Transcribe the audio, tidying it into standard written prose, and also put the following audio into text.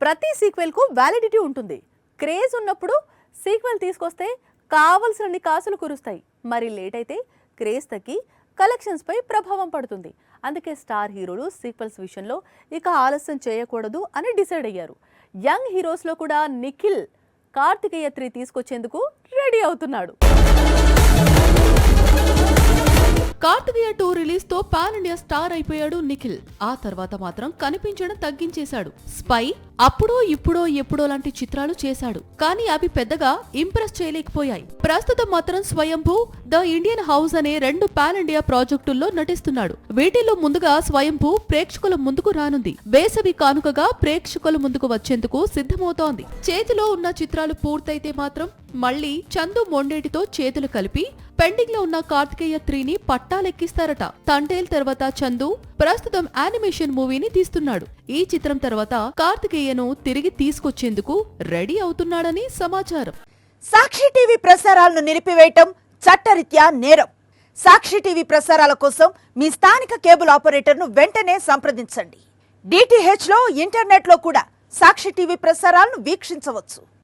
ప్రతి సీక్వెల్కు వ్యాలిడిటీ ఉంటుంది. క్రేజ్ ఉన్నప్పుడు సీక్వెల్ తీసుకొస్తే కావాల్సినన్ని కాసులు కురుస్తాయి. మరి లేట్ అయితే క్రేజ్ తగ్గి కలెక్షన్స్పై ప్రభావం పడుతుంది. అందుకే స్టార్ హీరోలు సీక్వెల్స్ విషయంలో ఇక ఆలస్యం చేయకూడదు అని డిసైడ్ అయ్యారు. యంగ్ హీరోస్లో కూడా నిఖిల్ కార్తికేయ 3 తీసుకొచ్చేందుకు రెడీ అవుతున్నాడు. కార్తికేయ 2 రిలీజ్ తో పాన్ ఇండియా స్టార్ అయిపోయాడు నిఖిల్. ఆ తర్వాత మాత్రం కనిపించడం తగ్గించేశాడు. స్పై, అప్పుడో ఇప్పుడో ఎప్పుడో లాంటి చిత్రాలు చేశాడు. కానీ అవి పెద్దగా ఇంప్రెస్ చేయలేకపోయాయి. ప్రస్తుతం మాత్రం స్వయంభూ, ద ఇండియన్ హౌస్ అనే 2 పాన్ ఇండియా ప్రాజెక్టుల్లో నటిస్తున్నాడు. వీటిల్లో ముందుగా స్వయంభూ ప్రేక్షకుల ముందుకు రానుంది. వేసవి కానుకగా ప్రేక్షకుల ముందుకు వచ్చేందుకు సిద్ధమవుతోంది. చేతిలో ఉన్న చిత్రాలు పూర్తయితే మాత్రం మళ్లీ చందు మొండేటితో చేతులు కలిపి పెండింగ్ లో ఉన్న కార్తికేయ 3ని పట్టాలెక్కిస్తారట. తండేల్ తర్వాత చందు ప్రస్తుతం యానిమేషన్ మూవీని తీస్తున్నాడు. ఈ చిత్రం తర్వాత కార్తికేయను తిరిగి తీసుకొచ్చేందుకు రెడీ అవుతున్నాడని సమాచారం. సాక్షి టీవీ ప్రసారాలను నిలిపివేయటం చట్టరీత్యా నేరం. సాక్షి టీవీ ప్రసారాల కోసం మీ స్థానిక కేబుల్ ఆపరేటర్ను వెంటనే సంప్రదించండి. DTH లో, ఇంటర్నెట్ లో కూడా సాక్షి టీవీ ప్రసారాలను వీక్షించవచ్చు.